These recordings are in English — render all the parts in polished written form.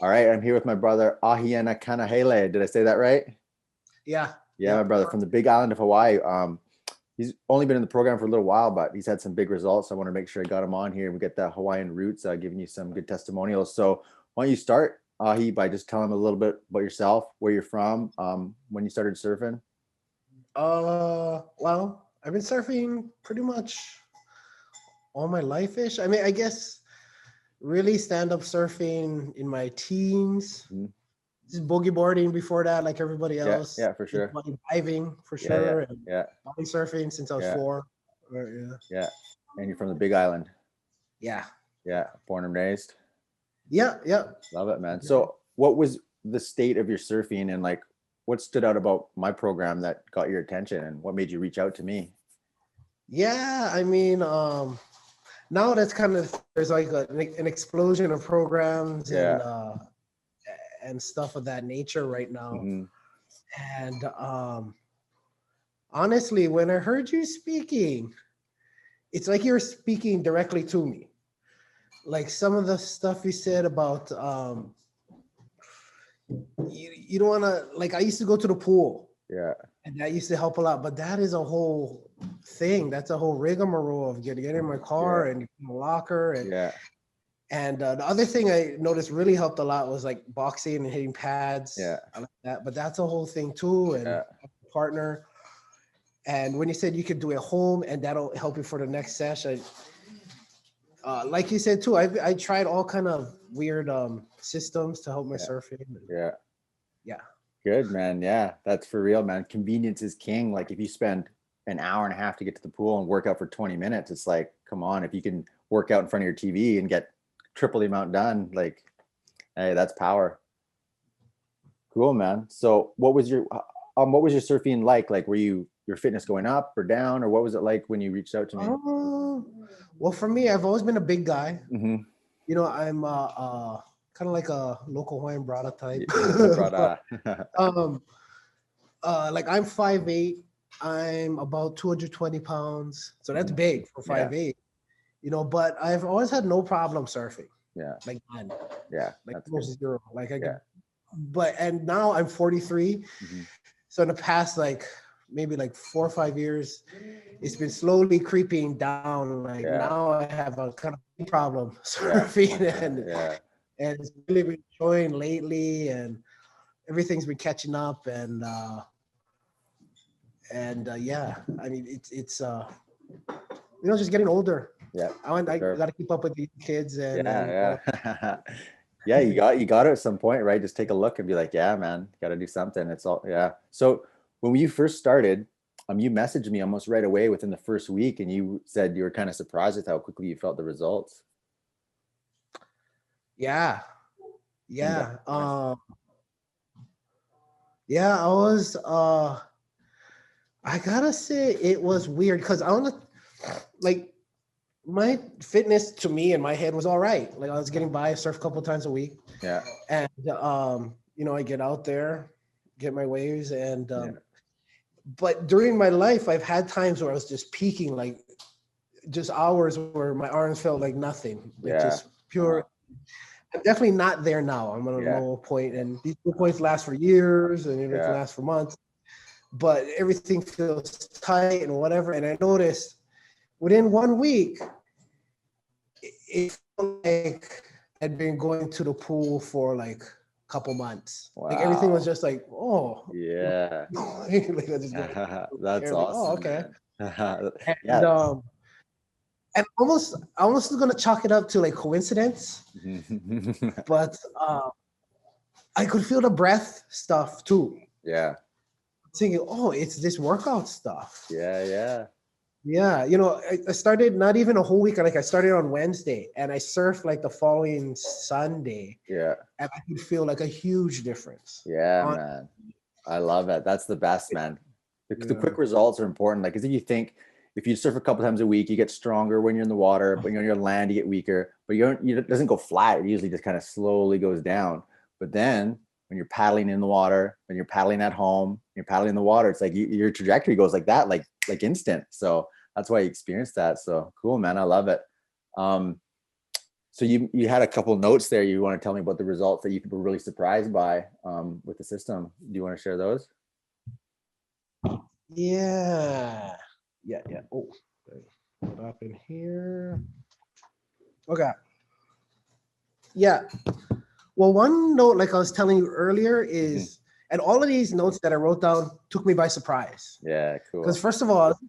All right, I'm here with my brother Ahiana Kanahele. Did I say that right? Yeah, Yeah, yeah. my brother from the Big Island of Hawaii. He's only been in the program for a little while, but he's had some big results. So I want to make sure I got him on here. We get that Hawaiian roots, giving you some good testimonials. So why don't you start, Ahi, by just telling him a little bit about yourself, where you're from, when you started surfing. Well, I've been surfing pretty much all my life-ish. I mean, I guess really stand-up surfing in my teens. Mhm. Just boogie boarding before that, like everybody Yeah, else. yeah, for Just sure. diving for Yeah, yeah, sure, and yeah, body surfing since I was yeah, 4. Yeah, yeah. And you're from the Big Island. yeah, Yeah, born and raised. yeah, yeah. Love it, man. So what was the state of your surfing, and like what stood out about my program that got your attention, and what made you reach out to me? Yeah, I mean, now that's kind of there's like an explosion of programs Yeah. and stuff of that nature right now. Hmm. And honestly, when I heard you speaking, it's like you're speaking directly to me. Like some of the stuff you said about you don't want to, like, I used to go to the pool Yeah. and that used to help a lot, but that is a whole thing. That's a whole rigmarole of getting in my car Yeah. and in the locker. Yeah. And the other thing I noticed really helped a lot was like boxing and hitting pads. Yeah. I like that, but that's a whole thing too. And Yeah. partner. And when you said you could do it home and that'll help you for the next session, like you said too, I tried all kind of weird systems to help my Yeah. surfing. Yeah. Yeah, Good, man. Yeah, that's for real, man. Convenience is king. Like if you spend an hour and a half to get to the pool and work out for 20 minutes, it's like, come on, if you can work out in front of your TV and get triple the amount done, like, hey, that's power. Cool, man. So what was your surfing like? Like were your fitness going up or down, or what was it like when you reached out to me? Um, well, for me, I've always been a big guy. Mm-hmm. I'm kind of like a local Hawaiian brada type. Yeah, But, brother. um, like I'm 5'8". I'm about 220 pounds, so that's Mhm. big for Yeah, 5'8". But I've always had no problem surfing, yeah, like none, yeah. like That's good. almost zero. Like I Yeah. could, and now I'm 43. Hmm. So in the past, like maybe like 4 or 5 years, it's been slowly creeping down. Like Yeah, now I have a kind of problem yeah, surfing, yeah, and it's really been showing lately, and everything's been catching up, and yeah, I mean it's just getting older. yeah, for I sure. got to keep up with these kids and Yeah, yeah. Yeah, you got it at some point, right? Just take a look and be like, yeah, man, got to do something. It's all, yeah. So when you first started, you messaged me almost right away within the first week, and you said you were kind of surprised with how quickly you felt the results. yeah, And yeah, yeah. I gotta say it was weird because I want to like my fitness to me in my head was all right. Like I was getting by, surf a couple times a week, yeah, and I get out there, get my waves, and yeah, but during my life, I've had times where I was just peaking, like just hours where my arms felt like nothing, like yeah, just pure. I'm definitely not there now. I'm at a yeah, low point, and these low points last for years, and it can yeah, last for months. But everything feels tight and whatever. And I noticed within 1 week, it felt like I'd been going to the pool for like a couple months. Like everything was wow, just like, oh, yeah. like I just get That's like, oh, awesome, okay. man. And Yeah. and I almost gonna chalk it up to like coincidence, but I could feel the breath stuff too. Yeah, Thinking, oh, it's this workout stuff. yeah, yeah, Yeah, I started not even a whole week. Like I started on Wednesday, and I surfed like the following Sunday, yeah, and I could feel like a huge difference. yeah, On man. I love it. That's the best, man. The yeah, quick results are important. Like, 'cause if you think if you surf a couple times a week, you get stronger when you're in the water, but you're on land, you get weaker. But it doesn't go flat. It usually just kind of slowly goes down. But then when you're paddling in the water, when you're paddling at home, you're paddling in the water, it's like your trajectory goes like that, like instant. So that's why you experience that. So cool, man. I love it. Um, So you had a couple notes there. You want to tell me about the results that you were really surprised by with the system. Do you want to share those? Yeah. Yeah. Oh, put up in here. Okay. Yeah. Well, one note, like I was telling you earlier, is and all of these notes that I wrote down took me by surprise. Yeah, cool. Because first of all,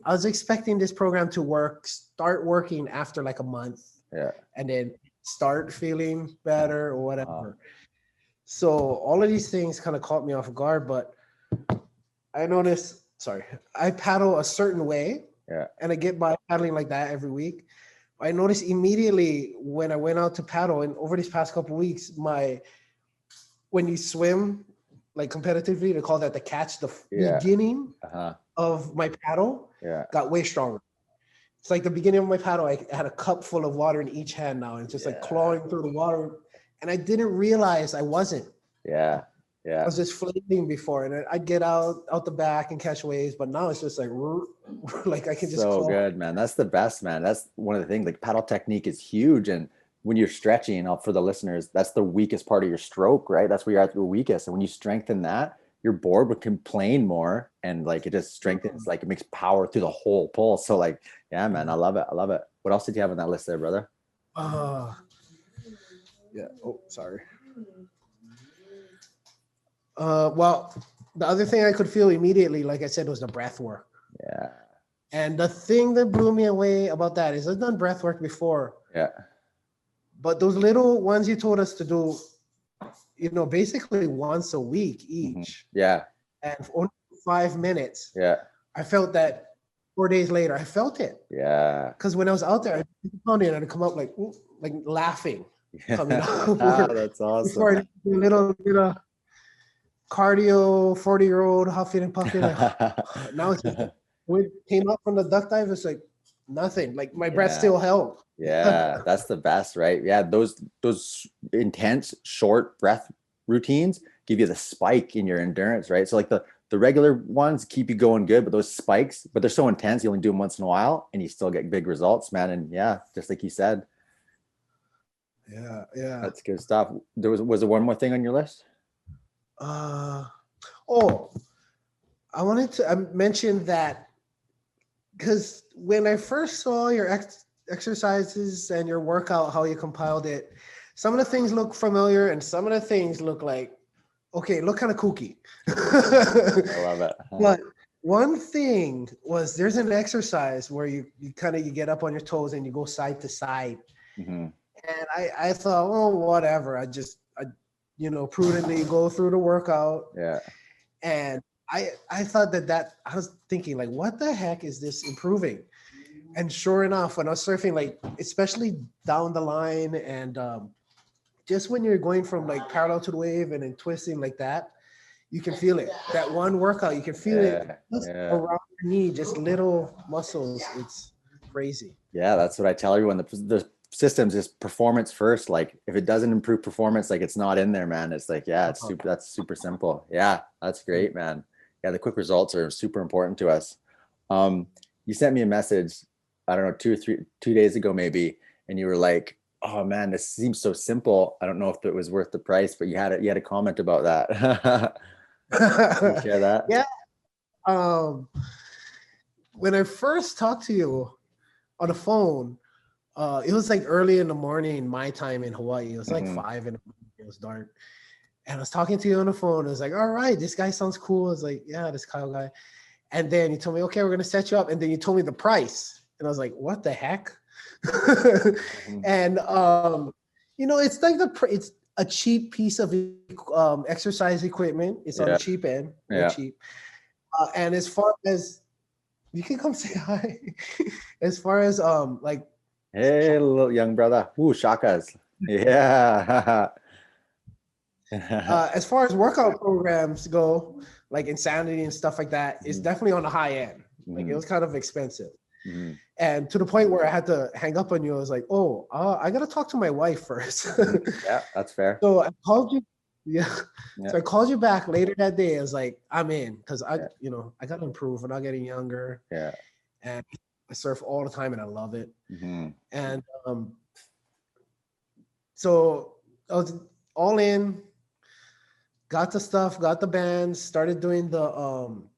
I was expecting this program to start working after like a month. Yeah. And then start feeling better or whatever. So all of these things kind of caught me off guard, but I noticed, I paddle a certain way. Yeah. And I get by paddling like that every week. I noticed immediately when I went out to paddle, and over these past couple of weeks, when you swim like competitively, they call that the catch, the beginning of my paddle got way stronger. It's like the beginning of my paddle, I had a cup full of water in each hand now, and just like clawing through the water. And I didn't realize I wasn't. Yeah. I was just floating before, and I'd get out the back and catch waves. But now it's just like I can just. So good, man. That's the best, man. That's one of the things. Like paddle technique is huge, and when you're stretching, for the listeners, that's the weakest part of your stroke, right? That's where you're at your weakest, and when you strengthen that, your board would complain more, and like it just strengthens, like it makes power through the whole pull. So like, yeah, man, I love it. I love it. What else did you have on that list there, brother? Yeah. Oh, sorry. Well, the other thing I could feel immediately, like I said, was the breath work. Yeah. And the thing that blew me away about that is I've done breath work before. Yeah. But those little ones you told us to do, basically once a week each. Yeah. And for only 5 minutes. Yeah. I felt that 4 days later. I felt it. Yeah. Because when I was out there, I'd come up like laughing. Coming out. That's awesome. Before I do a little cardio, 40-year-old huffing and puffing. Now it's when it came up from the duck dive, it's like nothing. Like my breath still held. Yeah, that's the best, right? Yeah, those intense short breath routines give you the spike in your endurance, right? So like the regular ones keep you going good, but those spikes, but they're so intense, you only do them once in a while, and you still get big results, man. And yeah, just like you said. Yeah. That's good stuff. Was there one more thing on your list? I wanted to mention that because when I first saw your exercises and your workout, how you compiled it, some of the things look familiar and some of the things look like, look kind of kooky. I love it. But one thing was there's an exercise where you get up on your toes and you go side to side. Mm-hmm. And I thought, whatever. I prudently go through the workout. Yeah. And I thought that I was thinking like, what the heck is this improving? And sure enough, when I was surfing, like, especially down the line and just when you're going from like parallel to the wave and then twisting like that, you can feel it. That one workout, you can feel it around your knee, just little muscles. It's crazy. Yeah, that's what I tell everyone. The systems is performance first. Like if it doesn't improve performance, like it's not in there, man. It's like, it's super, that's super simple. Yeah, that's great, man. Yeah, the quick results are super important to us. You sent me a message, I don't know, 2 days ago maybe, and you were like, oh man, this seems so simple. I don't know if it was worth the price, but you had a comment about that. Can you share that? Yeah. When I first talked to you on the phone, it was like early in the morning, my time in Hawaii. It was like 5 in the morning. It was dark. And I was talking to you on the phone. I was like, all right, this guy sounds cool. I was like, yeah, this Kyle guy. And then you told me, okay, we're going to set you up. And then you told me the price. And I was like, what the heck? And, it's like it's a cheap piece of exercise equipment. It's on the cheap end. Cheap. And as far as, you can come say hi. As far as like, hey, little young brother. Ooh, shakas. Yeah. As far as workout programs go, like Insanity and stuff like that, it's definitely on the high end. Like it was kind of expensive. And to the point where I had to hang up on you. I was like, I got to talk to my wife first. Yeah, that's fair. So I called you. Yeah. So I called you back later that day. I was like, I'm in because I got to improve. I'm not getting younger. Yeah. And I surf all the time and I love it. And So I was all in, got the stuff, got the bands, started doing the um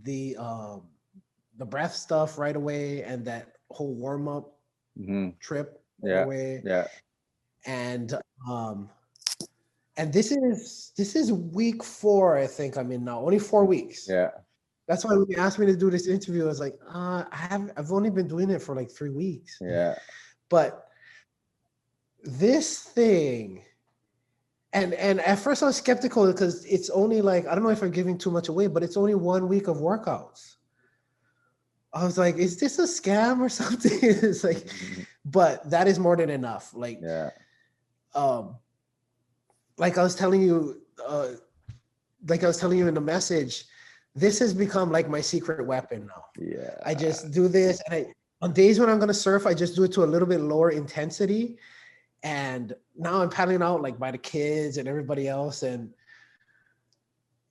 the breath stuff right away, and that whole warm up Hmm. trip right Yeah. away. Yeah. And um and this is week 4, I think I'm in now. Only 4 weeks. Yeah. That's why when you asked me to do this interview, I was like, I've only been doing it for like 3 weeks. Yeah. But this thing, and at first I was skeptical because it's only like, I don't know if I'm giving too much away, but it's only 1 week of workouts. I was like, is this a scam or something? It's like, but that is more than enough. Yeah. Um, like I was telling you, in the message, this has become like my secret weapon now. Yeah. I just do this, and on days when I'm gonna surf, I just do it to a little bit lower intensity. And now I'm paddling out like by the kids and everybody else, and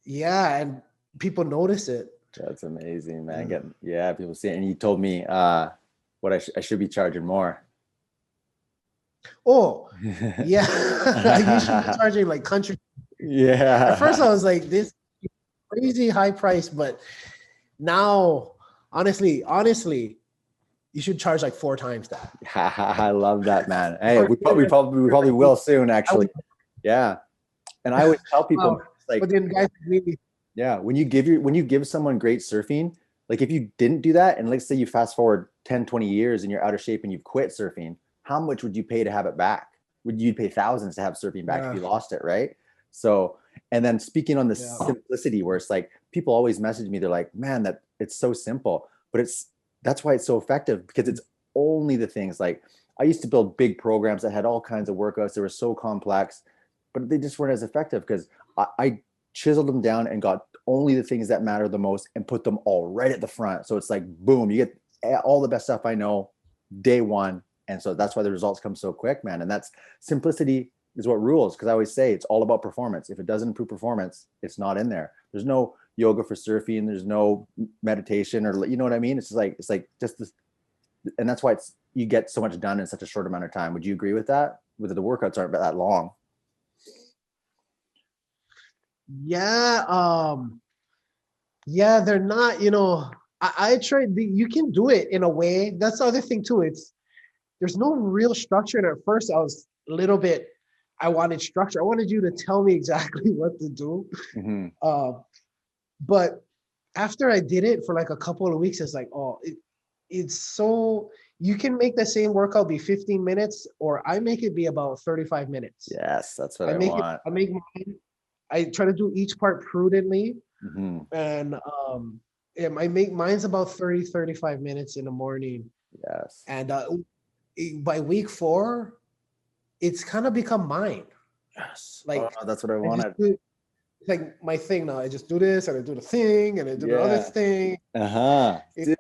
yeah, and people notice it. That's amazing, man. Mm. People see it. And you told me what I should be charging more. Oh, yeah, you should be charging like country. Yeah. At first, I was like, this crazy high price, but now, honestly, you should charge like 4 times that. I love that, man. Hey, we probably will soon, actually. Yeah. And I always tell people, like, but then guys, really, yeah, when you give someone great surfing, like if you didn't do that, and let's say you fast forward 10, 20 years and you're out of shape and you've quit surfing, how much would you pay to have it back? Would you pay thousands to have surfing back if you lost it, right? So, and then speaking on the simplicity, where it's like people always message me, they're like, man, that it's so simple, but that's why it's so effective, because it's only the things. Like I used to build big programs that had all kinds of workouts. They were so complex, but they just weren't as effective because I chiseled them down and got only the things that matter the most and put them all right at the front. So it's like, boom, you get all the best stuff I know day one. And so that's why the results come so quick, man. And that's simplicity is what rules. Cause I always say it's all about performance. If it doesn't improve performance, it's not in there. There's no yoga for surfing. There's no meditation, or, you know what I mean? It's like just this. And that's why you get so much done in such a short amount of time. Would you agree with that? Whether the workouts aren't that long. yeah, yeah, they're not, I tried, you can do it in a way. That's the other thing too. There's no real structure. And at first I was a little bit, I wanted structure. I wanted you to tell me exactly what to do. Mm-hmm. But after I did it for like a couple of weeks, it's like, it's so, you can make the same workout be 15 minutes, or I make it be about 35 minutes. Yes, that's what I want. I make mine. I try to do each part prudently. Mm-hmm. And I make mine's about 30-35 minutes in the morning. Yes. And by week 4, it's kind of become mine. Yes. Like, that's what I wanted. It's like my thing now. I just do this, and I do the thing, and I do the other thing. Uh-huh. Yeah.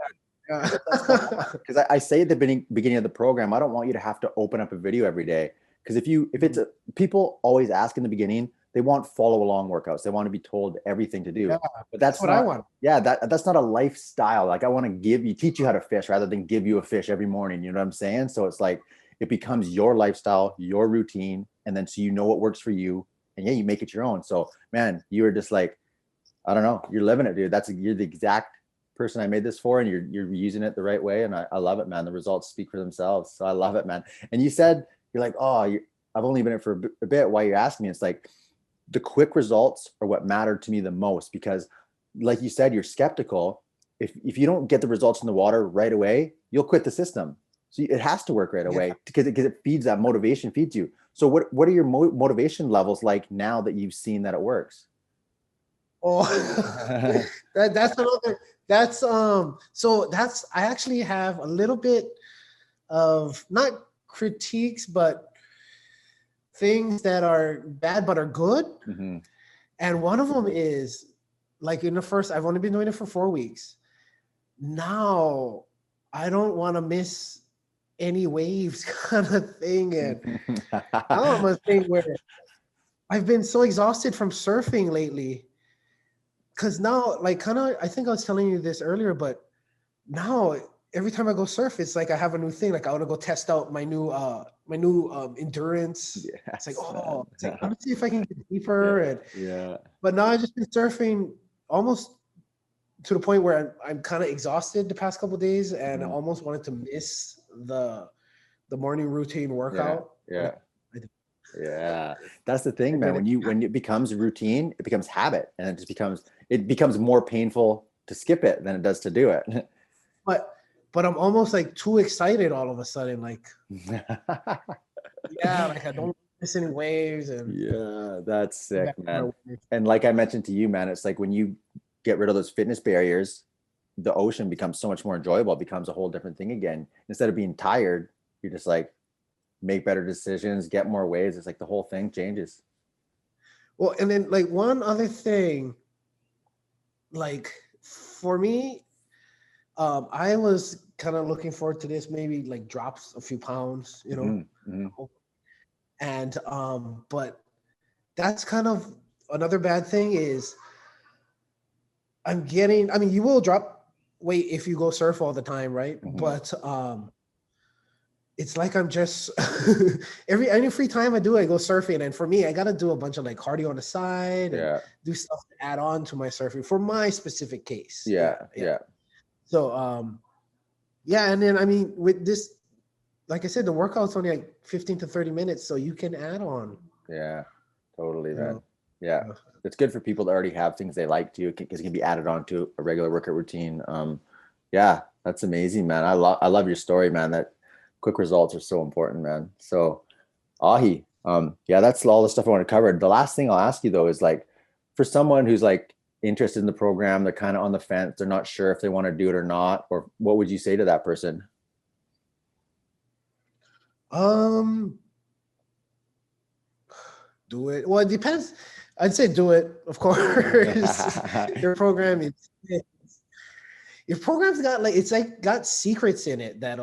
Because I say at the beginning of the program, I don't want you to have to open up a video every day. Because if it's people always ask in the beginning, they want follow along workouts. They want to be told everything to do. Yeah, but that's what not, I want. Yeah, that's not a lifestyle. Like I want to teach you how to fish rather than give you a fish every morning. You know what I'm saying? So it's like it becomes your lifestyle, your routine, and then so you know what works for you, and you make it your own. So man, you were just like, I don't know, you're living it, dude. You're the exact person I made this for, and you're using it the right way, and I love it, man. The results speak for themselves. So I love it, man. And you said you're like, I've only been in it for a bit. Why you asked me? It's like the quick results are what mattered to me the most, because like you said, you're skeptical. If you don't get the results in the water right away, you'll quit the system. So it has to work right away because it feeds that motivation, feeds you. So what are your motivation levels like now that you've seen that it works? Oh, I actually have a little bit of, not critiques, but things that are bad but are good. Mm-hmm. And one of them is, like, I've only been doing it for 4 weeks. Now I don't want to miss any waves kind of thing. And now I'm a thing where I've been so exhausted from surfing lately. Cause now, like, I think I was telling you this earlier, but now every time I go surf, it's like I have a new thing. Like I want to go test out my new endurance. It's like, Yes, oh, man. it's like, I want to see if I can get deeper. And Yeah. but now I've just been surfing almost to the point where I'm kind of exhausted the past couple of days, and I Mhm. almost wanted to miss the morning routine Yeah. workout. Yeah. I, Yeah. That's the thing, I man. did it. When it becomes routine, it becomes habit, and it becomes more painful to skip it than it does to do it. But I'm almost like too excited all of a sudden. Like, yeah, like I don't miss any waves and Yeah, that's I'm sick, back to my man. wave. And like I mentioned to you, man, it's like when you get rid of those fitness barriers, the ocean becomes so much more enjoyable. It becomes a whole different thing again. Instead of being tired, you're just like make better decisions, get more waves. It's like the whole thing changes. Well, and then like one other thing, like for me, I was kind of looking forward to this, maybe like drops a few pounds, Hmm. Hmm. and but that's kind of another bad thing is I mean, you will drop weight if you go surf all the time, right? Hmm. But it's like I'm just any free time I do, I go surfing. And for me, I gotta do a bunch of like cardio on the side and Yeah. do stuff to add on to my surfing for my specific case. Yeah, Yeah. yeah. Yeah. So yeah, and then I mean with this, like I said, the workout's only like 15 to 30 minutes, so you can add on, Yeah. Totally, you know. man. Yeah. It's good for people that already have things they like to because it can be added on to a regular workout routine. Yeah, that's amazing, man. I love your story, man. That quick results are so important, man. So Ahi, yeah, that's all the stuff I want to cover. The last thing I'll ask you though is like for someone who's like interested in the program, they're kind of on the fence, they're not sure if they want to do it or not, or what would you say to that person? Um, do it. Well, it depends. I'd say do it, of course. Your program is your program's got like it's like got secrets in it that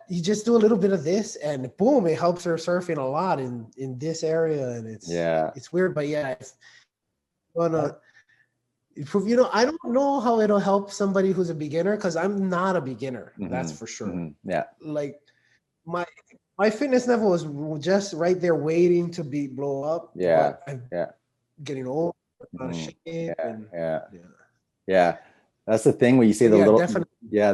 you just do a little bit of this and boom, it helps her surfing a lot in this area. And Yeah. it's weird, but yeah, if you wanna improve, I don't know how it'll help somebody who's a beginner because I'm not a beginner, that's Hmm. for sure. Hmm. Yeah. Like my my fitness level was just right there waiting to be blow up, Yeah. but I'm Yeah. getting old, out of Hmm. shape, Yeah. and Yeah. yeah. Yeah. That's the thing when you say But the yeah, little, definitely. yeah,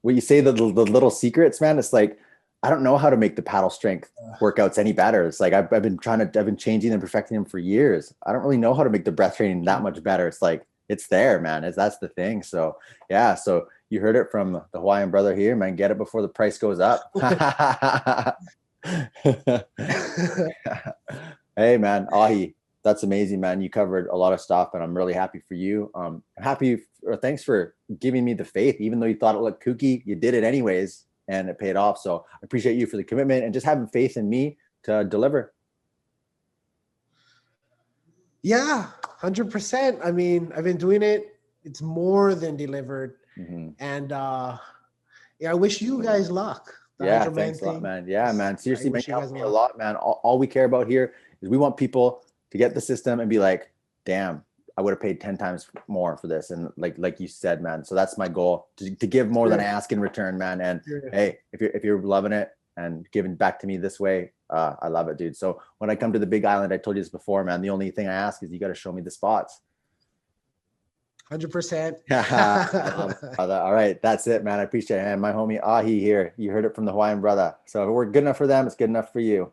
what you say the little secrets, man. It's like I don't know how to make the paddle strength workouts any better. It's like I've been changing and perfecting them for years. I don't really know how to make the breath training that much better. It's like it's there, man. That's the thing. So yeah, so you heard it from the Hawaiian brother here, man. Get it before the price goes up. Hey, man, Ahi, that's amazing, man. You covered a lot of stuff, and I'm really happy for you. Happy, or thanks for giving me the faith, even though you thought it looked kooky, you did it anyways, and it paid off. So I appreciate you for the commitment and just having faith in me to deliver. Yeah, 100%. I mean, I've been doing it. It's more than delivered. Hmm. And yeah, I wish you guys luck. The Yeah, Hydro Man thanks a lot, thing. man. Yeah, man. I Seriously, man, wish you you guys helped me a luck. lot, man. All we care about here is we want people to get the system and be like, damn, I would have paid 10 times more for this. And like you said, man. So that's my goal to give more than I Sure. ask in return, man. And Sure. hey, if you're loving it and giving back to me this way, I love it, dude. So when I come to the Big Island, I told you this before, man. The only thing I ask is you got to show me the spots. 100%. I love it, brother. All right, that's it, man. I appreciate it. And my homie Ahi here. You heard it from the Hawaiian brother. So if we're good enough for them, it's good enough for you.